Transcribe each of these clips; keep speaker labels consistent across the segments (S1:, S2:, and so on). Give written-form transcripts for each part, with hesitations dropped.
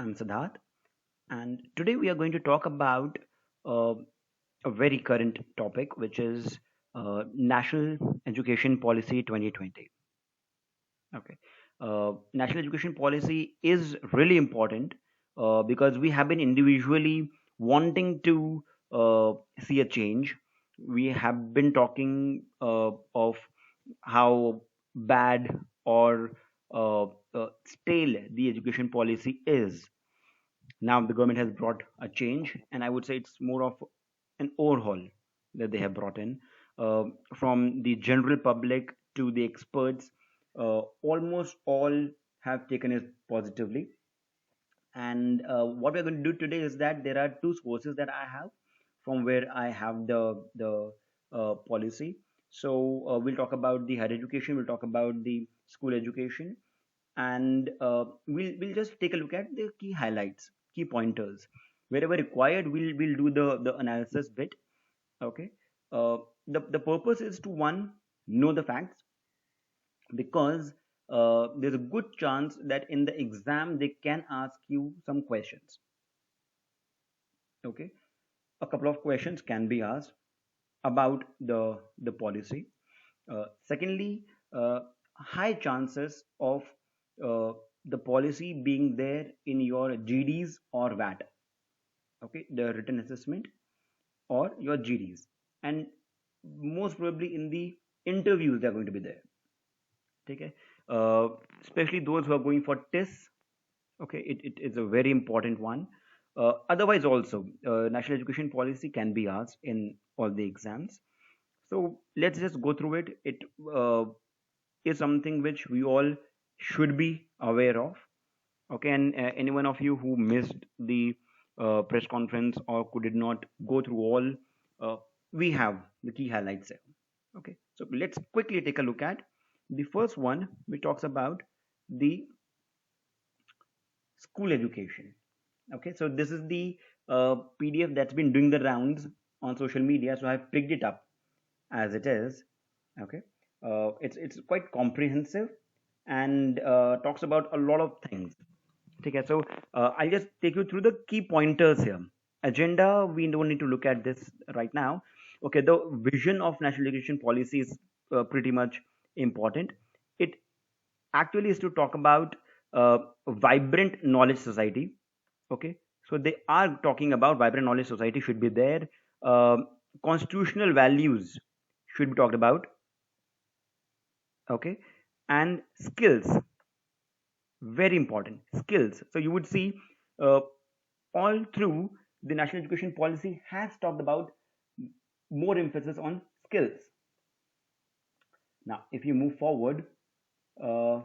S1: I'm Siddharth, and today we are going to talk about uh, a very current topic, which is National Education Policy 2020. Okay, National Education Policy is really important because we have been individually wanting to see a change. We have been talking of how bad or stale the education policy is. Now the government has brought a change, and I would say it's more of an overhaul that they have brought in. From the general public to the experts, almost all have taken it positively. And what we're going to do today is that there are two sources that I have from where I have the policy. So we'll talk about the higher education, we'll talk about the school education, and we'll just take a look at the key highlights, key pointers. Wherever required, we'll do the analysis bit. Okay. The purpose is to one, know the facts, because there's a good chance that in the exam they can ask you some questions. Okay, a couple of questions can be asked about the policy. Secondly, high chances of uh, the policy being there in your GDs or VAT. Okay, the written assessment or your GDs, and most probably in the interviews they're going to be there. Okay, uh, especially those who are going for tests. Okay, it is a very important one. Otherwise also, national education policy can be asked in all the exams. So let's just go through it. It uh, is something which we all should be aware of. Okay, and any one of you who missed the press conference or who did not go through all, uh, we have the key highlights here. Okay, so let's quickly take a look at the first one, which talks about the school education. Okay, so this is the PDF that's been doing the rounds on social media, so I've picked it up as it is. Okay, it's quite comprehensive and talks about a lot of things. Okay, so I'll just take you through the key pointers here. Agenda, we don't need to look at this right now. Okay, the vision of national education policy is pretty much important. It actually is to talk about a vibrant knowledge society. Okay, so they are talking about vibrant knowledge society should be there. Constitutional values should be talked about. Okay, and skills, very important, skills. So you would see uh, all through the national education policy has talked about more emphasis on skills. Now if you move forward, uh,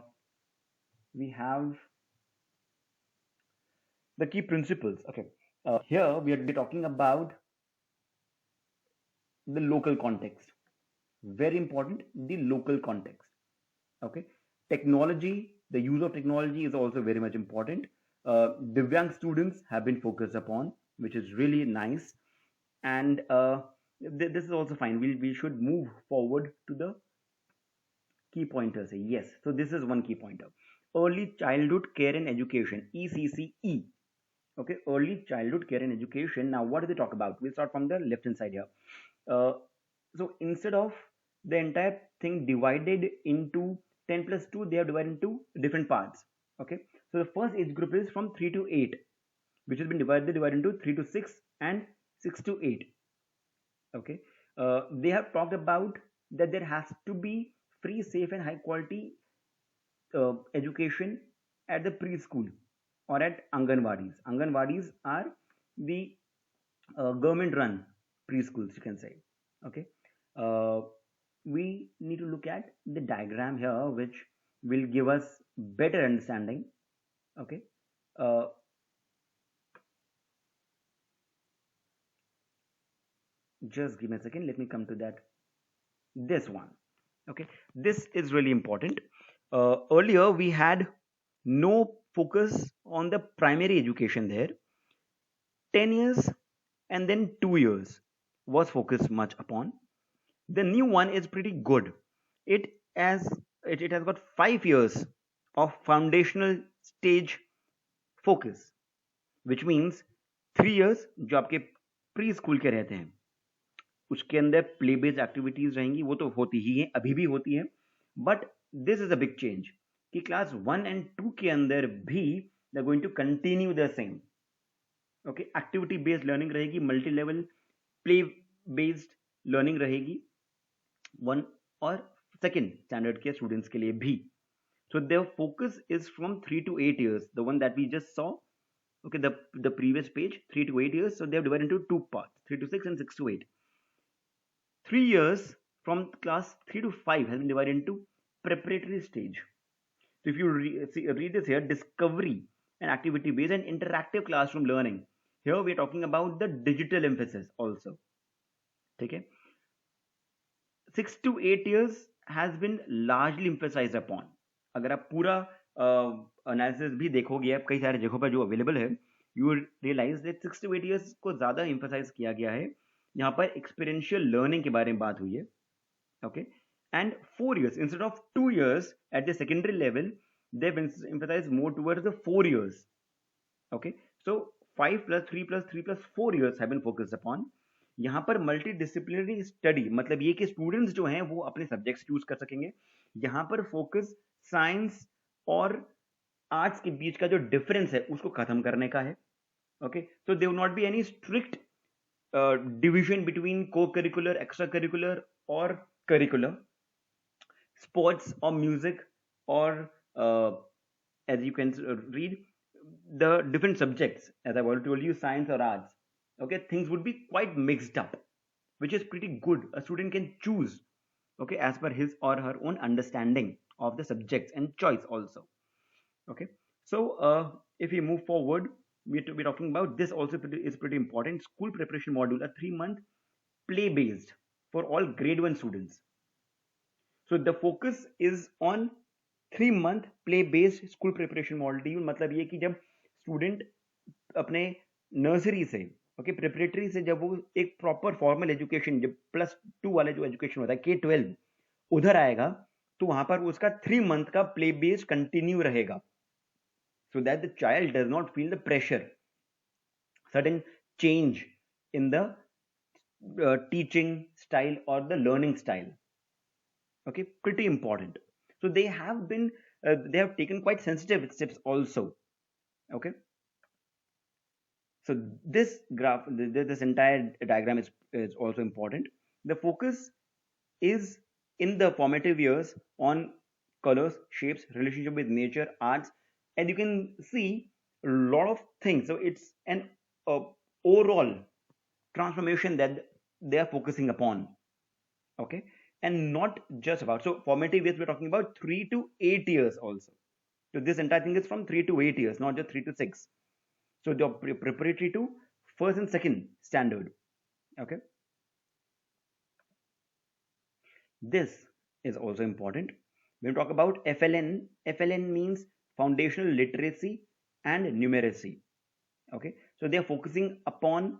S1: we have the key principles. Okay, here we are talking about the local context. Very important, the local context. Okay, technology, the use of technology is also very much important. Divyang students have been focused upon, which is really nice. And this is also fine. We should move forward to the key pointers. Yes, so this is one key pointer: early childhood care and education, ECCE. Okay, early childhood care and education. Now what do they talk about? We'll start from the left hand side here. uh, so instead of the entire thing divided into 10 plus 2, they have divided into different parts. Okay, so the first age group is from 3 to 8, which has been divided into 3 to 6 and 6 to 8. Okay, they have talked about that there has to be free, safe and high quality education at the preschool or at Anganwadis. Anganwadis are the government run preschools, you can say. Okay, uh, we need to look at the diagram here, which will give us better understanding. Okay, uh, just give me a second, let me come to that. This one. Okay, this is really important. Earlier we had no focus on the primary education there. 10 years and then 2 years was focused much upon. The new one is pretty good. It has got 5 years of foundational stage focus. Which means 3 years जो आपके pre school के रहते हैं, उसके अंदर play based activities रहेंगी, वो तो होती ही है, अभी भी होती है, but this is a big change कि क्लास 1 and 2 के अंदर भी they are going to continue the same. Okay, activity based learning रहेगी, multi level play based learning रहेगी, वन और सेकेंड स्टैंडर्ड के स्टूडेंट्स के लिए भी. So their focus is from 3 to 8 years, the one that we just saw. Okay, the previous page, 3 to 8 years. So they have divided into two parts, 3 to 6 and 6 to 8. 3 years from class 3 to 5 has been divided into preparatory stage. So if you read this here, discovery and activity based and interactive classroom learning. Here we are talking about the digital emphasis also. Okay, 6 to 8 years has been largely emphasized upon. अगर आप पूरा analysis भी देखोगे, आप कई सारे जगहों पर जो अवेलेबल है, you realise that 6 to 8 years को ज़्यादा एम्फोसाइज किया गया है. यहाँ पर एक्सपीरियंशियल लर्निंग के बारे में बात हुई है. Okay, and 4 years instead of 2 years at the secondary level, they've emphasized more towards the 4 years. Okay, so 5 plus 3 plus 3 plus 4 years have been focused upon. यहाँ पर मल्टी डिसिप्लिनरी स्टडी मतलब ये कि स्टूडेंट्स जो हैं वो अपने सब्जेक्ट्स चूज कर सकेंगे. यहाँ पर फोकस साइंस और आर्ट्स के बीच का जो डिफरेंस है उसको खत्म करने का है. Okay, so there will not be any strict division between co curricular, extra curricular और curricular, sports or music or as you can read the different subjects, as I've already told you, science or arts. Okay, things would be quite mixed up, which is pretty good. A student can choose, okay, as per his or her own understanding of the subjects and choice also. Okay, so if we move forward, we're talking about this also is pretty important. School preparation module, a 3 month play based for all grade 1 students. So the focus is on 3 month play based school preparation module. मतलब ये कि जब student अपने nursery से okay preparatory से जब वो एक प्रॉपर फॉर्मल एजुकेशन, जब +2 वाला जो एजुकेशन होता है K12 उधर आएगा, तो वहां पर उसका 3 month का प्ले बेस्ड कंटिन्यू रहेगा, so that the child does not feel the pressure, sudden change in the teaching style or the learning style. Okay, pretty important. So they have been they have taken quite sensitive steps also. Okay, so this graph, this entire diagram is also important. The focus is in the formative years on colors, shapes, relationship with nature, arts, and you can see a lot of things. So it's an overall transformation that they are focusing upon. Okay, and not just about, so formative years we're talking about 3 to 8 years also. So this entire thing is from 3 to 8 years, not just 3 to 6. So the preparatory to first and second standard. Okay, this is also important. When we talk about FLN means foundational literacy and numeracy. Okay, so they are focusing upon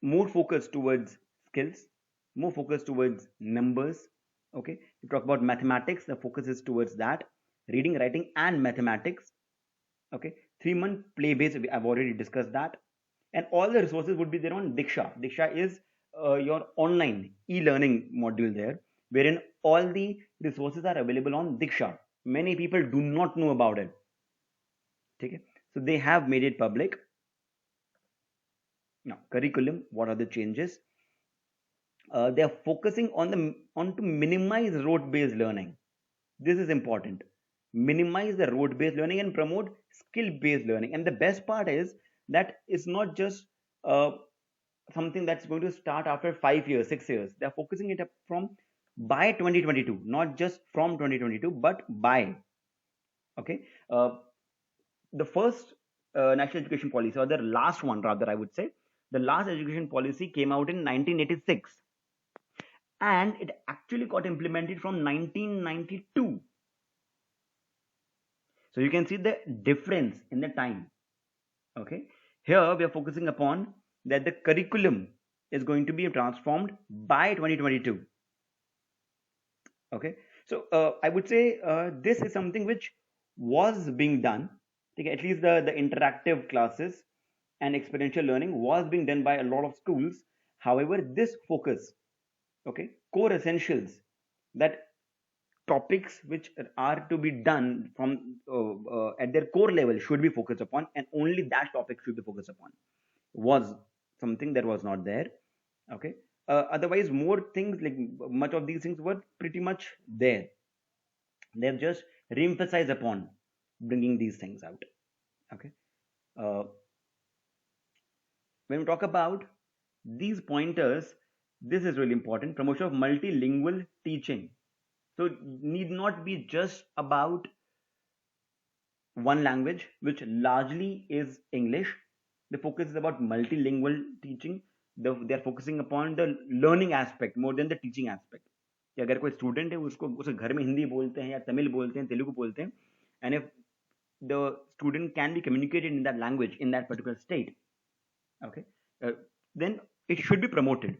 S1: more focus towards skills, more focus towards numbers. Okay, you talk about mathematics, the focus is towards that, reading, writing and mathematics. Okay, 3 month play based, I've already discussed that. And all the resources would be there on Diksha is your online e-learning module there, wherein all the resources are available on Diksha. Many people do not know about it. Okay, so they have made it public. Now curriculum, what are the changes? They are focusing on to minimize rote based learning. This is important. Minimize the rote based learning and promote skill based learning. And the best part is that it's not just something that's going to start after 5 years, 6 years. They're focusing it up from by 2022, not just from 2022, but by. Okay, the first national education policy, or the last one rather, I would say, the last education policy came out in 1986, and it actually got implemented from 1992. So you can see the difference in the time. Okay, here we are focusing upon that the curriculum is going to be transformed by 2022. Okay, so I would say this is something which was being done, ठीक है, at least the interactive classes and experiential learning was being done by a lot of schools. However, this focus, okay, core essentials, that topics which are to be done from at their core level should be focused upon, and only that topic should be focused upon, was something that was not there. Okay. Otherwise, more things, like much of these things were pretty much there. They've just re-emphasized upon bringing these things out. Okay. uh, when we talk about these pointers, this is really important: promotion of multilingual teaching. So it need not be just about one language, which largely is English. The focus is about multilingual teaching. They are focusing upon the learning aspect more than the teaching aspect. कि अगर कोई student है, उसको उसे घर में हिंदी बोलते हैं या तमिल बोलते हैं, तेलुगु बोलते हैं, and if the student can be communicated in that language in that particular state, okay, uh, then it should be promoted.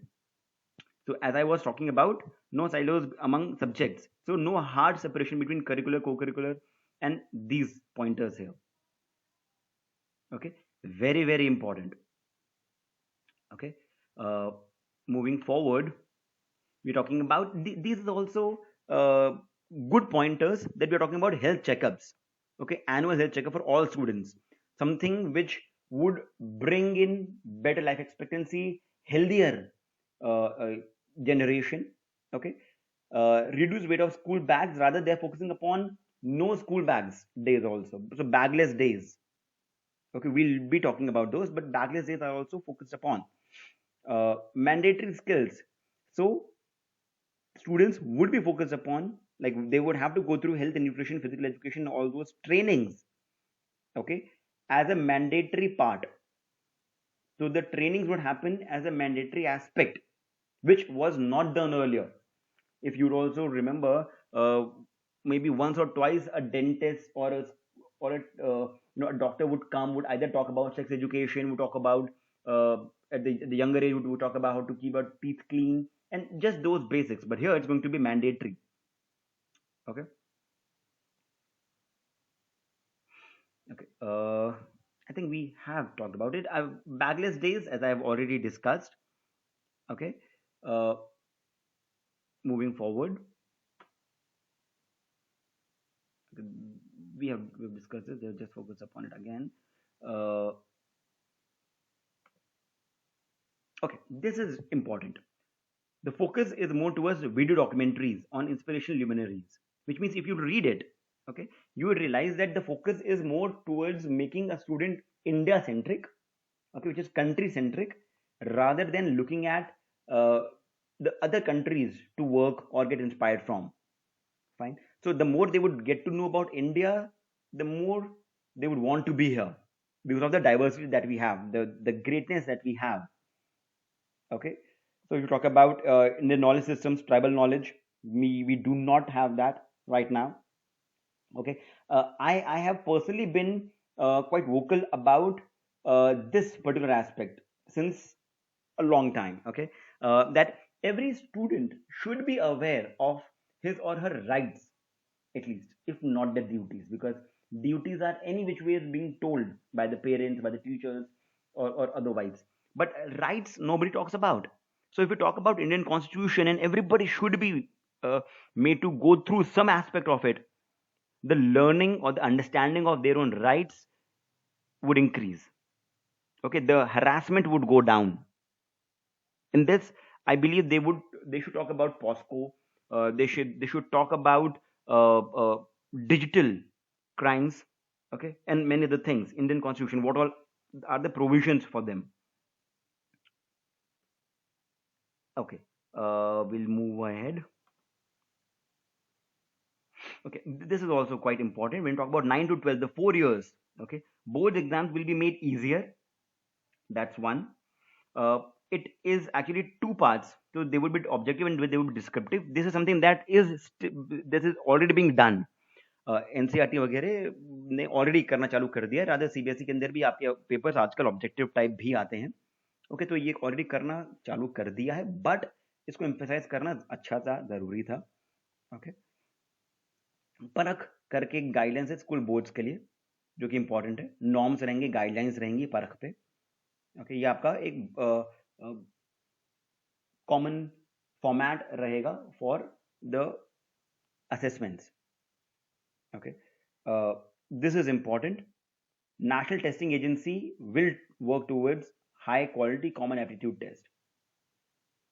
S1: So as I was talking about, no silos among subjects, so no hard separation between curricular, co-curricular, and these pointers here. Okay, very very important. Okay. uh, Moving forward, we're talking about these is also uh, good pointers, that we're talking about health checkups. Okay, annual health checkup for all students, something which would bring in better life expectancy, healthier generation. Okay. Reduce weight of school bags, rather they're focusing upon no school bags days also, so bagless days. Okay, we'll be talking about those, but bagless days are also focused upon. Mandatory skills, so students would be focused upon, like they would have to go through health and nutrition, physical education, all those trainings, okay, as a mandatory part. So the trainings would happen as a mandatory aspect, which was not done earlier. If you'd also remember, maybe once or twice a dentist or a doctor would come, would either talk about sex education, would talk about at the younger age, would talk about how to keep our teeth clean, and just those basics. But here it's going to be mandatory. Okay. Okay. I think we have talked about it. Bagless days, as I have already discussed. Okay. Uh, Moving forward, we've discussed this. They'll just focus upon it again. Uh, okay, this is important. The focus is more towards video documentaries on inspirational luminaries, which means if you read it, okay, you will realize that the focus is more towards making a student India centric, okay, which is country centric, rather than looking at uh, the other countries to work or get inspired from. Fine. So the more they would get to know about India, the more they would want to be here, because of the diversity that we have, the greatness that we have. Okay. So you talk about in the knowledge systems, tribal knowledge, we do not have that right now. Okay. I have personally been quite vocal about this particular aspect since a long time. Okay. That every student should be aware of his or her rights, at least, if not the duties, because duties are any which way being told by the parents, by the teachers, or otherwise. But rights nobody talks about. So if we talk about Indian Constitution, and everybody should be made to go through some aspect of it, the learning or the understanding of their own rights would increase. Okay, the harassment would go down. In this, I believe they should talk about POSCO. They should talk about digital crimes. Okay, and many other things. Indian Constitution, what all are the provisions for them? Okay, we'll move ahead. Okay, this is also quite important when we talk about 9 to 12, the 4 years. Okay, board exams will be made easier. That's one. uh, it is actually two parts. So they would be objective and they would be descriptive. This is something that this is already being done. NCERT वगैरह ने already करना चालू कर दिया है, rather CBSE के अंदर भी आपके पेपर्स आजकल ऑब्जेक्टिव टाइप भी आते हैं. ओके, तो ये ऑलरेडी करना चालू कर दिया है, बट इसको एम्फेसाइज करना अच्छा था, जरूरी था. ओके, परख करके गाइडेंस है स्कूल बोर्ड्स के लिए. जो कि इंपॉर्टेंट है, नॉर्म्स रहेंगे, गाइडलाइंस रहेंगी परख पे। ओके, ये आपका एक कॉमन फॉर्मेट रहेगा for the assessments. Okay, this is important. National Testing Agency will work towards high quality common aptitude test.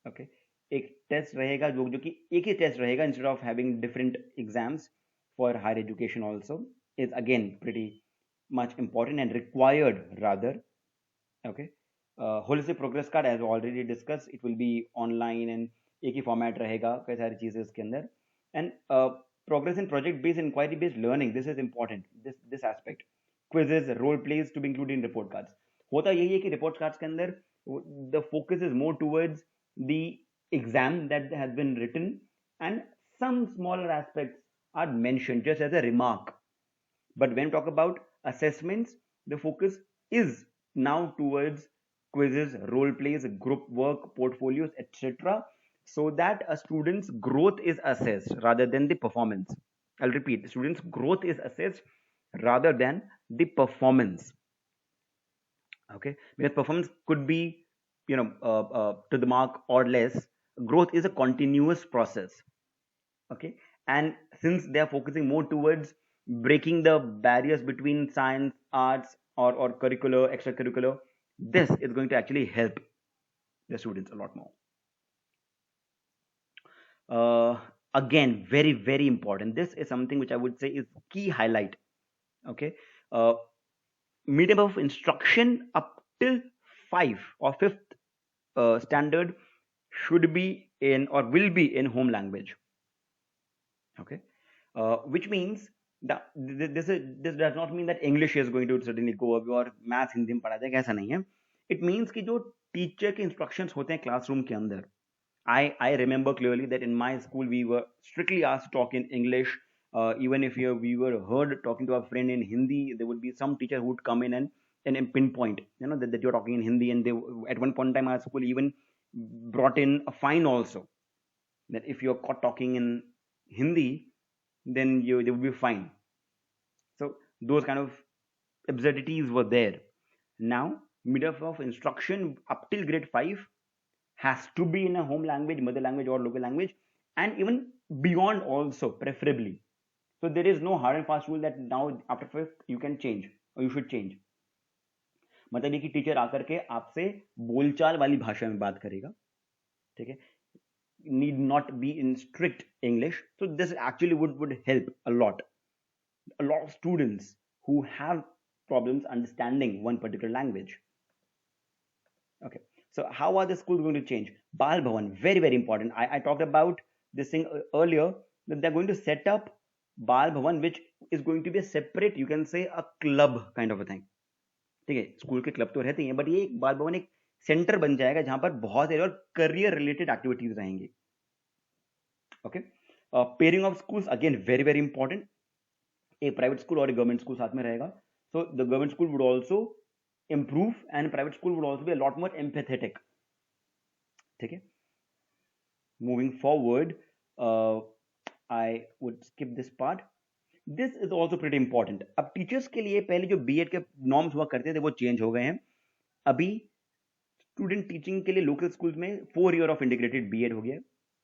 S1: Okay, एक टेस्ट रहेगा जो कि एक ही टेस्ट रहेगा instead of having different exams for higher education also is again pretty much important and required rather. Okay, holistic progress card as already discussed, it will be online and एक ही format रहेगा, कई सारी चीजें इसके अंदर। And progress in project based inquiry based learning, this is important, this aspect. Quizzes, role plays to be included in report cards. होता यही है कि रिपोर्ट कार्ड्स के अंदर the focus is more towards the exam that has been written and some smaller aspects are mentioned just as a remark. But when we talk about assessments, the focus is now towards quizzes, role plays, group work, portfolios, etc., so that a student's growth is assessed rather than the performance. I'll repeat, the student's growth is assessed rather than the performance. Okay, because performance could be, to the mark or less. Growth is a continuous process. Okay, and since they are focusing more towards breaking the barriers between science, arts, or curricular, extracurricular, this is going to actually help the students a lot more. Again, very very important, this is something which I would say is key highlight. Okay, uh, medium of instruction up till 5 or 5th standard should be in or will be in home language. Okay, which means that this does not mean that English is going to suddenly go away or math Hindi में पढ़ा जाएगा, ऐसा नहीं है. It means कि जो teacher के instructions होते हैं क्लासरूम के अंदर, I remember clearly that in my school we were strictly asked to talk in English. Even if we were heard talking to our friend in Hindi, there would be some teacher who would come in and pinpoint, that you're talking in Hindi. And they, at one point in time, our school even brought in a fine also, that if you're caught talking in Hindi, then they would be fine. So those kind of absurdities were there. Now, medium of instruction up till grade 5 has to be in a home language, mother language or local language, and even beyond also, preferably. So there is no hard and fast rule that now after 5th you can change or you should change. मतलब ये कि teacher आकर के आपसे बोलचाल वाली भाषा में बात करेगा, ठीक है, need not be in strict English. So this actually would help a lot of students who have problems understanding one particular language. Okay, so how are the schools going to change? Bal Bhavan, very very important. I talked about this thing earlier, that they're going to set up Bal Bhavan, which is going to be a separate, you can say, a club kind of a thing. ठीक है, school के club तो रहते ही हैं, but ये एक बाल भवन एक सेंटर बन जाएगा जहां पर बहुत सारे और करियर रिलेटेड एक्टिविटीज रहेंगी. Okay, pairing of schools again very very important. एक प्राइवेट स्कूल और एक गवर्नमेंट स्कूल साथ में रहेगा. So the government school would also improve and private school would also be a lot more empathetic. ठीक है, moving forward, I would skip this part. This is also pretty important. अब teachers के लिए पहले जो बीएड के norms हुआ करते थे वो चेंज हो गए हैं. अभी स्टूडेंट टीचिंग के लिए लोकल स्कूल्स में 4 year ऑफ इंटीग्रेटेड बीएड हो गया.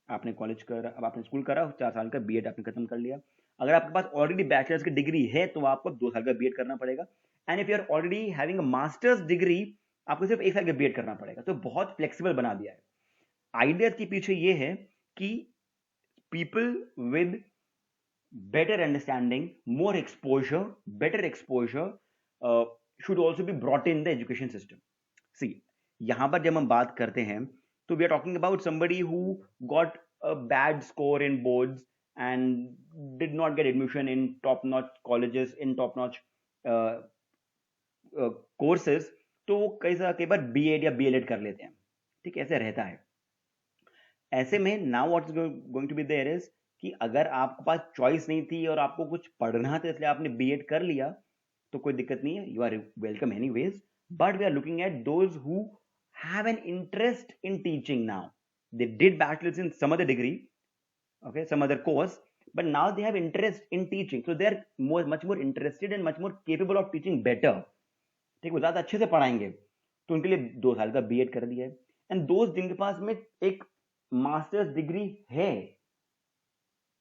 S1: आपने कॉलेज करा, अब आपने स्कूल करा, 4 साल का बीएड आपने खत्म कर लिया. अगर आपके पास ऑलरेडी बैचलर्स की डिग्री है तो आपको 2 साल का बीएड करना पड़ेगा. And if you are already having a masters degree, आपको सिर्फ 1 साल का बीएड करना पड़ेगा. तो बहुत फ्लेक्सिबल बना दिया है. आइडिया के पीछे ये है कि people with better understanding, more exposure, better exposure should also be brought in the education system. See, यहाँ पर जब हम बात करते हैं तो we are talking about somebody who got a bad score in boards and did not get admission in top-notch colleges, in top-notch courses. तो वो कई बार बीएड या बीएलएड कर लेते हैं. ठीक है, ऐसे रहता है. ऐसे में now what's going to be there is कि अगर आपके पास चॉइस नहीं थी और आपको कुछ पढ़ना था इसलिए आपने बीएड कर लिया, तो कोई दिक्कत नहीं है, you are welcome anyways. But we are looking at those who have an interest in teaching. Now they did bachelors in some other degree, okay, some other course, but now they have interest in teaching, so they are much more interested and much more capable of teaching better. ठीक, वो ज्यादा अच्छे से पढ़ाएंगे, तो उनके लिए 2 साल का बीएड कर दिया है। एंड दोस्त जिनके पास में एक मास्टर्स डिग्री है,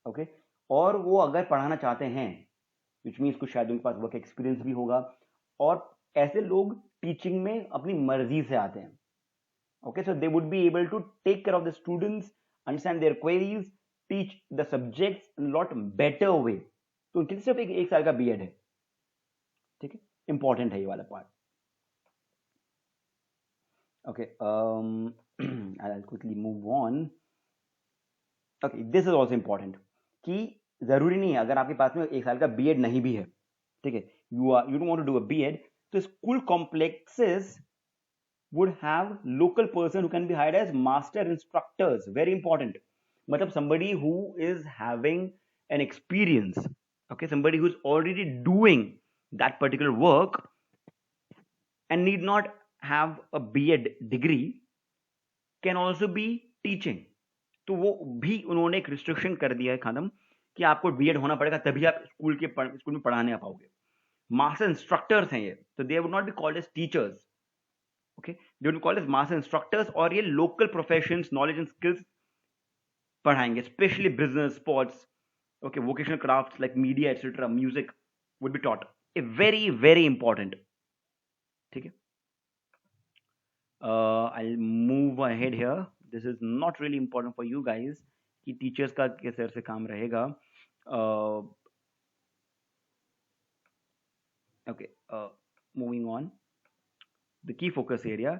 S1: ओके, और वो अगर पढ़ाना चाहते हैं, विच मीन्स कुछ शायद उनके पास वर्क एक्सपीरियंस भी होगा, और ऐसे लोग टीचिंग में अपनी मर्जी से आते हैं। Okay, so they would be able to take care of the students, understand their queries, teach the subjects in a lot better way. तो उनके लिए सिर्फ एक साल का बीएड है, ठीक है, इंपॉर्टेंट है ये वाला part. Okay, I'll quickly move on. Okay, this is also important कि जरूरी नहीं है अगर आपके पास में एक साल का बीएड नहीं भी है, ठीक है, you don't want to do a B Ed, तो school complexes would have local person who can be hired as master instructors. Very important. मतलब somebody who is having an experience, okay, somebody who's already doing that particular work and need not have a B.Ed degree can also be teaching. तो वो भी उन्होंने एक restriction कर दिया है खत्म कि आपको बीएड होना पड़ेगा तभी आप स्कूल में पढ़ाने आ पाओगे। मास्टर इंस्ट्रक्टर्स हैं ये, तो they would not be called as teachers, okay, they will call as master instructors, और ये local professions, knowledge and skills पढ़ाएंगे, especially business, sports, okay, vocational crafts like media, etc., music would be taught. A very very important, ठीक है। I'll move ahead here. This is not really important for you guys कि teachers का किस तरह से काम रहेगा। Okay, moving on. The key focus area,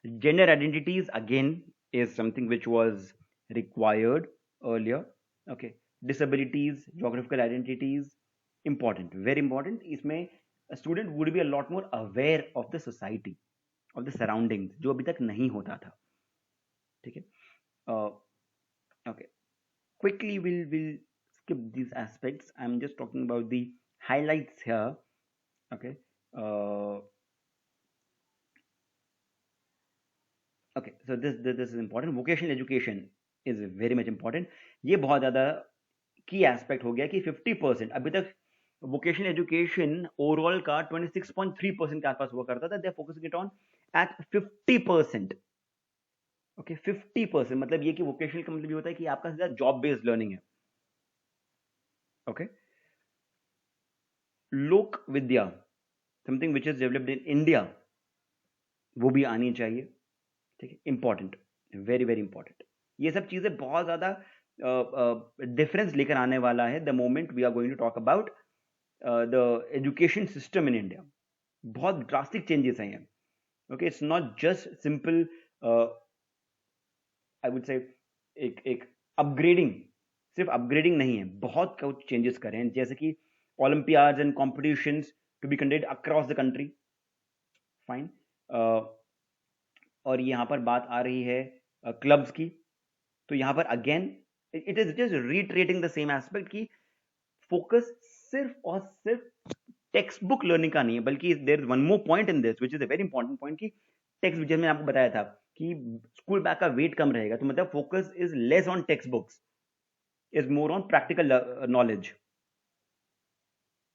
S1: gender identities again is something which was required earlier, okay, disabilities, geographical identities, important, very important। इसमें a student would be a lot more aware of the society, of the surroundings, जो अभी तक नहीं होता था, ठीक है। Okay, quickly we'll skip these aspects. I'm just talking about the highlights here, okay। Okay, so this is important. Vocational education is very much important. ये बहुत ज़्यादा की एस्पेक्ट हो गया कि 50%, अभी तक वोकेशनल एजुकेशन ओवरऑल का 26.3% के आसपास हुआ करता था, they are focusing it on at 50%। Okay, 50%, मतलब ये कि वोकेशनल का मतलब ये होता है कि आपका सीधा जॉब बेस्ड लर्निंग है। Okay, Lok Vidya, something which is developed in India, वो भी आनी चाहिए, ठीक है, इंपॉर्टेंट, वेरी वेरी इंपॉर्टेंट। ये सब चीजें बहुत ज्यादा डिफरेंस लेकर आने वाला है the moment we are going to talk about the education system in India. बहुत ड्रास्टिक चेंजेस हैं यहाँ, okay, it's not just simple, I would say एक अपग्रेडिंग, सिर्फ अपग्रेडिंग नहीं है, बहुत कुछ चेंजेस करे हैं, जैसे कि olympiads and competitions to be conducted across the country, fine. और यहाँ पर बात आ रही है क्लब्स की, तो यहाँ पर again it is just retreating the same aspect की फोकस सिर्फ और सिर्फ टेक्स्ट बुक लर्निंग का नहीं है, बल्कि there is one more point in this which is a very important point कि टेक्स्ट, जैसे मैंने आपको बताया था कि स्कूल बैग का वेट कम रहेगा, तो मतलब focus is less on text books, is more on practical knowledge,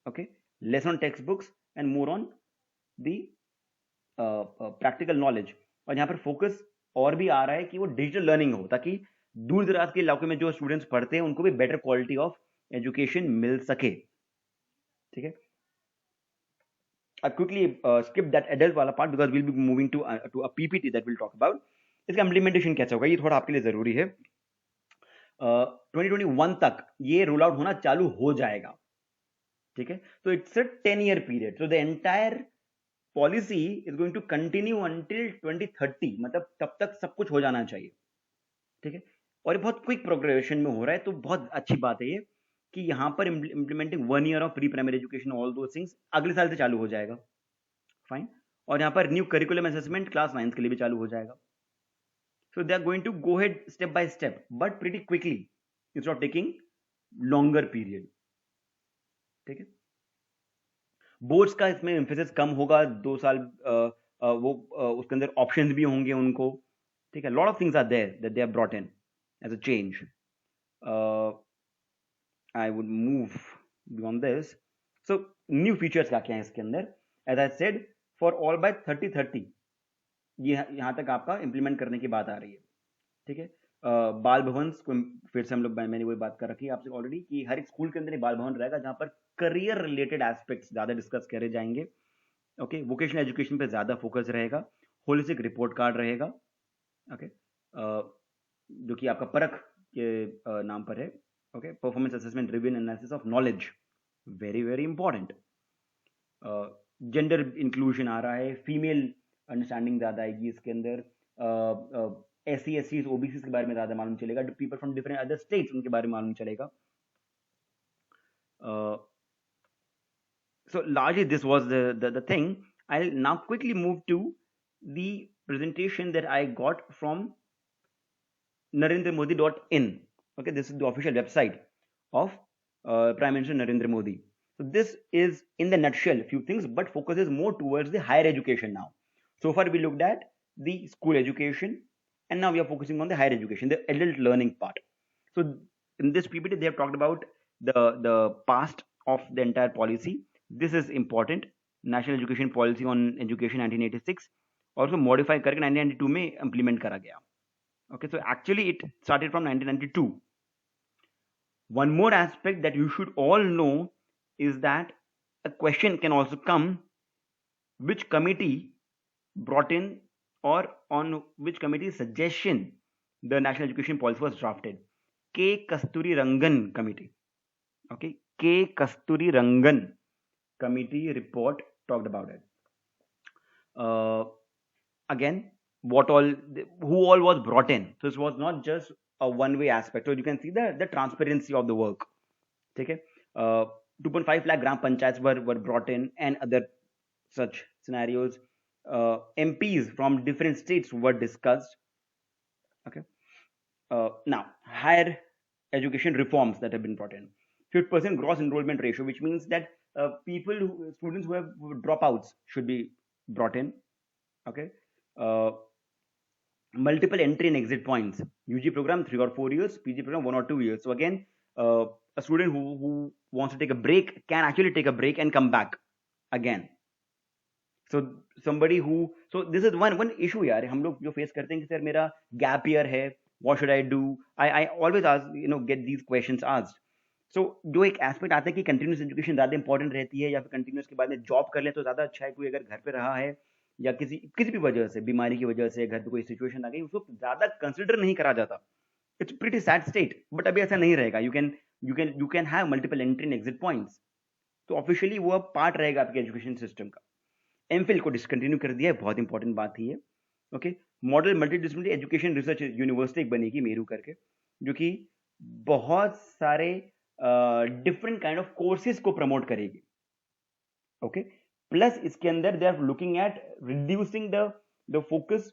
S1: okay, less on text books and more on the practical knowledge. और यहाँ पर फोकस और भी आ रहा है कि वो डिजिटल लर्निंग हो, ताकि दूर दराज के इलाकों में जो स्टूडेंट्स पढ़ते हैं उनको भी बेटर क्वालिटी ऑफ एजुकेशन मिल सके, ठीक है। I quickly skip that adult वाला part because we'll be moving to a PPT that we'll talk about. इसका implementation कैसे होगा ये थोड़ा आपके लिए जरूरी है। 2021 तक ये रोल आउट होना चालू हो जाएगा, ठीक है। तो it's a 10-year period, so the entire policy is going to continue until 2030, मतलब तब तक सब कुछ हो जाना चाहिए, ठीक है। और ये बहुत क्विक प्रोग्रेशन में हो रहा है, तो बहुत अच्छी बात है ये कि यहाँ पर implementing 1 year of pre primary education, all दो थिंग्स अगले साल से चालू हो जाएगा, फाइन। और यहाँ पर न्यू करिकुलम असेसमेंट क्लास 9 के लिए भी चालू हो जाएगा। So they are going to go ahead step by step but pretty quickly instead of taking longer period, ठीक है। बोर्ड्स का इसमें एम्फेसिस कम होगा, 2 साल वो उसके अंदर ऑप्शंस भी होंगे उनको, ठीक है। Lot of things are there that they are brought in as a change. I would move beyond this. So new features क्या क्या है इसके अंदर? As I said, for all by 3030 ये यहाँ तक आपका इम्प्लीमेंट करने की बात आ रही है, ठीक है। बाल भवन को फिर से हम लोग, मैंने वही बात कर रखी है आपसे ऑलरेडी कि हर एक स्कूल के अंदर एक बाल भवन रहेगा जहाँ पर करियर रिलेटेड एस्पेक्ट्स ज़्यादा डिस्कस करे जाएंगे। ओके, वोकेशनल एजुकेशन पे ज़्यादा फोकस रहेगा। होलिस्टिक रिपोर्ट कार्ड रहेगा। ओके, जो कि आपका परख के नाम पर है। Okay, performance assessment review analysis of knowledge, very very important. Gender inclusion आ रहा है, फीमेल अंडरस्टैंडिंग ज़्यादा आएगी इसके अंदर। S C S C OBC के बारे में ज़्यादा मालूम चलेगा, people from different other states उनके बारे में मालूम चलेगा। So largely this was the thing. I'll now quickly move to the presentation that I got from narendramodi.in. Okay, this is the official website of Prime Minister Narendra Modi. So this is in the nutshell few things, but focuses more towards the higher education now. So far we looked at the school education, and now we are focusing on the higher education, the adult learning part. So in this PPT they have talked about the past of the entire policy. This is important. National Education Policy on Education 1986 also modify करके 1992 में implement करा गया. Okay, so actually it started from 1992. One more aspect that you should all know is that a question can also come: which committee brought in, or on which committee's suggestion the National Education Policy was drafted? K. Kasturi Rangan Committee. Okay, K. Kasturi Rangan Committee report talked about it. Again, who all was brought in? So this was not just a one-way aspect. So you can see the transparency of the work. Okay, 2.5 lakh gram panchayats were brought in, and other such scenarios. MPs from different states were discussed. Okay, now higher education reforms that have been brought in. 50% gross enrollment ratio, which means that students who have dropouts should be brought in. Okay, multiple entry and exit points. UG program 3 or 4 years, PG program 1 or 2 years. So again, a student who wants to take a break can actually take a break and come back again. So somebody who, so this is one issue यार, हम लोग जो face करते हैं कि sir मेरा gap year है, what should I do? I always ask, get these questions asked. So जो एक एस्पेक्ट आता है कि कंटिन्यूस एजुकेशन ज़्यादा इंपॉर्टेंट रहती है, या फिर कंटिन्यूस के बाद में जॉब कर ले तो ज़्यादा अच्छा है। कोई अगर घर पे रहा है या किसी किसी भी वजह से, बीमारी की वजह से घर पे कोई सिचुएशन आ गई, उसको ज़्यादा कंसिडर नहीं करा जाता। It's pretty sad state, but अभी ऐसा नहीं रहेगा। You can have multiple entry and exit points. तो ऑफिशियली वो अब पार्ट रहेगा आपके एजुकेशन सिस्टम का। एमफिल को डिसकंटिन्यू कर दिया है, बहुत इंपॉर्टेंट बात ही है। Okay, model multidisciplinary education research university बनेगी मेरू करके, जो कि बहुत सारे डिफरेंट काइंड ऑफ कोर्सेज को प्रमोट करेगी। ओके, प्लस इसके अंदर they are looking eight reducing the focus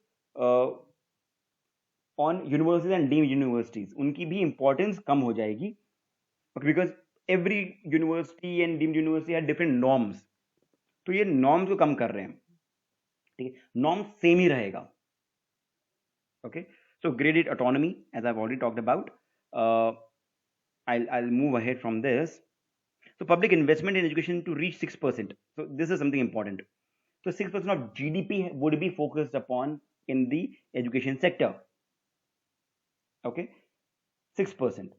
S1: on universities and deemed universities. उनकी भी इंपॉर्टेंस कम हो जाएगी, because every university and deemed university have different norms. तो ये नॉर्म्स को कम कर रहे हैं, ठीक है, नॉर्म्स सेम ही रहेगा। Okay, so graded autonomy, as I've already talked about. I'll move ahead from this. So public investment in education to reach 6%. So this is something important. So 6% of GDP would be focused upon in the education sector. Okay, 6%.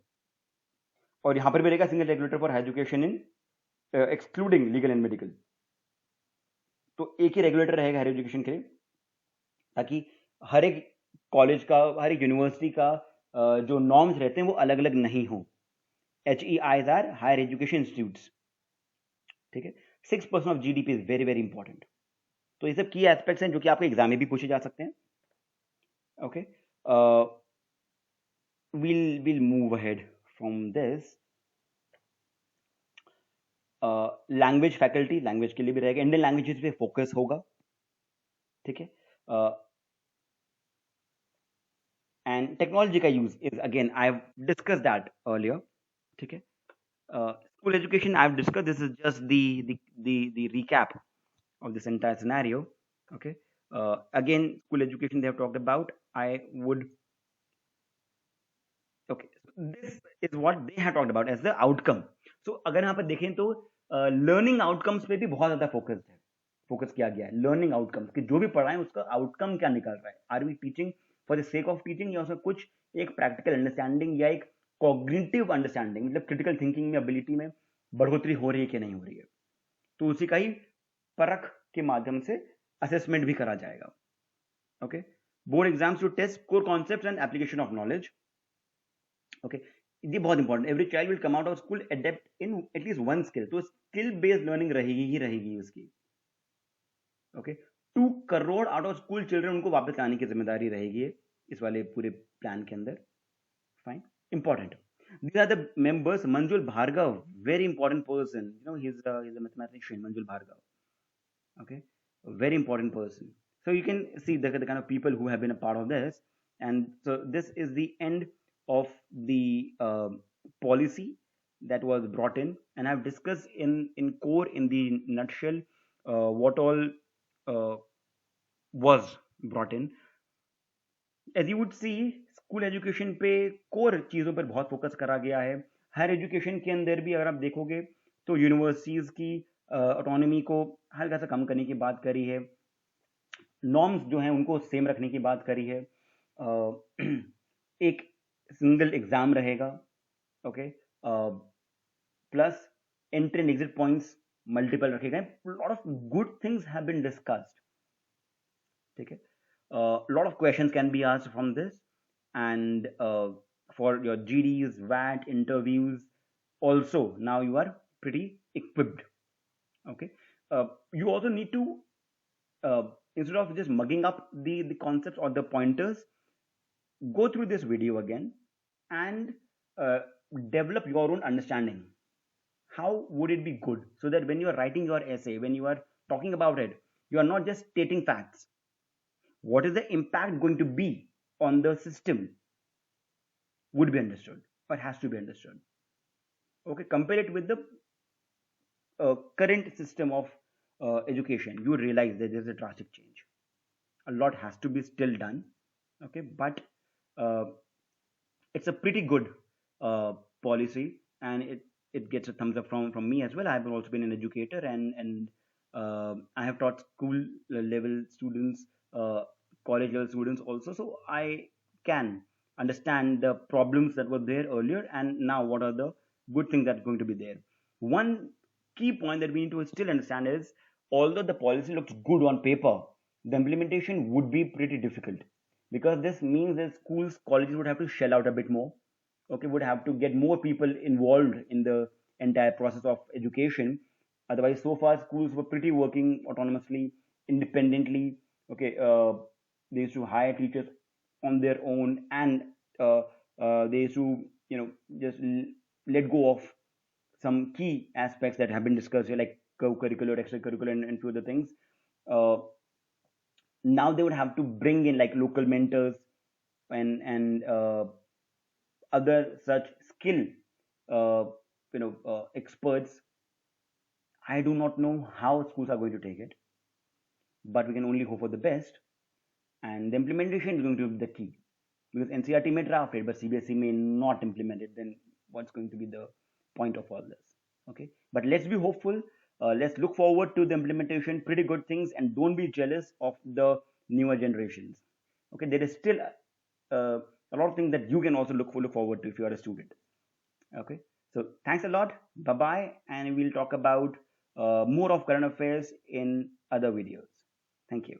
S1: और यहाँ पर भी रहेगा single regulator for higher education in excluding legal and medical. तो एक ही regulator रहेगा higher education के लिए, ताकि हर एक कॉलेज का, हर एक यूनिवर्सिटी का जो नॉर्म्स रहते हैं वो अलग अलग नहीं हो। HEIs are higher education institutes, ठीक है। 6% of GDP is very very important. तो ये सब की एस्पेक्ट्स हैं जो कि आपके एग्जाम में भी पूछे जा सकते हैं। Okay, we'll move ahead from this. Language faculty, language के लिए भी रहेगा, इंडियन लैंग्वेजेस पे फोकस होगा, ठीक है। एंड टेक्नोलॉजी का use is, again I have discuss that earlier, ठीक है। School education I have discuss, this is just the recap of this entire scenario. Okay, again school education they have talked about. I would, okay, this is what they have talked about as the outcome. So अगर यहाँ पर देखें तो learning outcomes पे भी बहुत ज्यादा focus किया गया है। लर्निंग आउटकम्स कि जो भी पढ़ाएं उसका आउटकम क्या निकल रहा है। Are we teaching for the sake of teaching या उसमें कुछ एक प्रैक्टिकल अंडरस्टैंडिंग या एक कॉग्निटिव अंडरस्टैंडिंग मतलब क्रिटिकल थिंकिंग में एबिलिटी में बढ़ोतरी हो रही है कि नहीं हो रही है। तो उसी का ही परख के माध्यम से असेसमेंट भी करा जाएगा। Okay, board exams to test core concepts and application of knowledge. Okay, ये बहुत important. Every child will come out of school adept in atleast one skill. तो स्किल बेस्ड लर्निंग रहेगी ही रहेगी उसकी। Okay, 2 crore out of school children उनको वापस लाने की जिम्मेदारी रहेगी इस वाले पूरे प्लान के अंदर। Fine, important. These are the members. Manjul Bhargav, very important person. You know, he's a mathematician, Manjul Bhargav. Okay, a very important person. So you can see the kind of people who have been a part of this. And so this is the end of the policy that was brought in, and I've discussed in core, in the nutshell, what all uh, was brought in. As you would see, school education पे core चीज़ों पर बहुत focus करा गया है। Higher education के अंदर भी अगर आप देखोगे तो यूनिवर्सिटीज़ की ऑटोनॉमी को हल्का सा कम करने की बात करी है। नॉर्म्स जो हैं उनको सेम रखने की बात करी है। एक सिंगल एग्जाम रहेगा। Okay, plus entry and exit points multiple रखे गए। Lot of good things have been discussed. ठीक है, lot of questions can be asked from this, and for your GDs, VAT interviews also now you are pretty equipped. Okay, you also need to instead of just mugging up the concepts or the pointers, go through this video again and develop your own understanding. How would it be good so that when you are writing your essay, when you are talking about it, you are not just stating facts. What is the impact going to be on the system would be understood or has to be understood. Okay, compare it with the current system of education. You realize that there's a drastic change. A lot has to be still done. Okay, but uh, it's a pretty good policy, and it gets a thumbs up from me as well. I've also been an educator, and I have taught school level students, college level students also, so I can understand the problems that were there earlier and now what are the good things that are going to be there. One key point that we need to still understand is, although the policy looks good on paper, the implementation would be pretty difficult, because this means that schools, colleges would have to shell out a bit more. Okay, would have to get more people involved in the entire process of education. Otherwise, so far schools were pretty working autonomously, independently. Okay, they used to hire teachers on their own, and they used to, you know, just let go of some key aspects that have been discussed here, like co-curricular, extracurricular, and few other things. uh, Now they would have to bring in like local mentors and other such skill uh, experts. I do not know how schools are going to take it, but we can only hope for the best, and the implementation is going to be the key, because NCRT may draft it but CBSE may not implement it. Then what's going to be the point of all this? Okay, but let's be hopeful. Let's look forward to the implementation. Pretty good things, and don't be jealous of the newer generations. Okay, there is still uh, a lot of things that you can also look forward to if you are a student. Okay, so thanks a lot. Bye bye, and we'll talk about more of current affairs in other videos. Thank you.